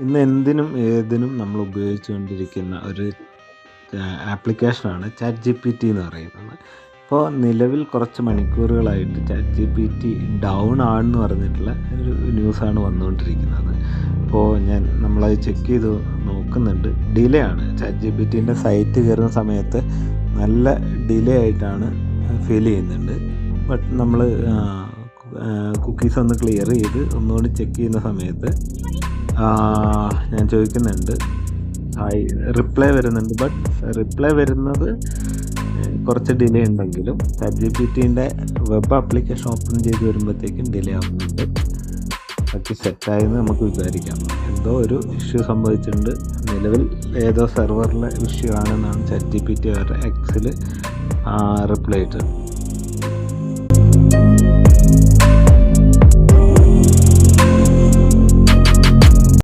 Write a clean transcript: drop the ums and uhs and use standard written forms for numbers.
ഇന്ന് എന്തിനും ഏതിനും നമ്മൾ ഉപയോഗിച്ചുകൊണ്ടിരിക്കുന്ന ഒരു ആപ്ലിക്കേഷനാണ് ചാറ്റ് ജി പി ടി എന്ന് പറയുന്നത്. ഇപ്പോൾ നിലവിൽ കുറച്ച് മണിക്കൂറുകളായിട്ട് chat G P T down ആണെന്ന് പറഞ്ഞിട്ടുള്ള ഒരു ന്യൂസാണ് വന്നുകൊണ്ടിരിക്കുന്നത്. അപ്പോൾ നമ്മളത് ചെക്ക് ചെയ്ത് നോക്കുന്നുണ്ട്. ഡിലേ ആണ്. ചാറ്റ് ജി പി ടീൻ്റെ സൈറ്റ് കയറുന്ന സമയത്ത് നല്ല ഡിലേ ആയിട്ടാണ് ഫീൽ ചെയ്യുന്നുണ്ട്. ബട്ട് നമ്മൾ കുക്കീസ് ഒന്ന് ക്ലിയർ ചെയ്ത് ഒന്നുകൂടി ചെക്ക് ചെയ്യുന്ന സമയത്ത് ഞാൻ ചോദിക്കുന്നുണ്ട്, റിപ്ലൈ വരുന്നുണ്ട്. ബട്ട് റിപ്ലൈ വരുന്നത് കുറച്ച് ഡിലേ ഉണ്ടെങ്കിലും ചാറ്റ് ജി പി ടീൻ്റെ വെബ് ആപ്ലിക്കേഷൻ ഓപ്പൺ ചെയ്ത് വരുമ്പോഴത്തേക്കും ഡിലേ ആവുന്നുണ്ട്. ബാക്കി സെറ്റായെന്ന് നമുക്ക് വിചാരിക്കാം. എന്തോ ഒരു ഇഷ്യൂ സംഭവിച്ചിട്ടുണ്ട്. നിലവിൽ ഏതോ സെർവറിലെ ഇഷ്യൂ ആണെന്നാണ് ചാറ്റ് ജി പി ടി അവരുടെ എക്സിൽ റിപ്ലൈ ഇട്ടത്.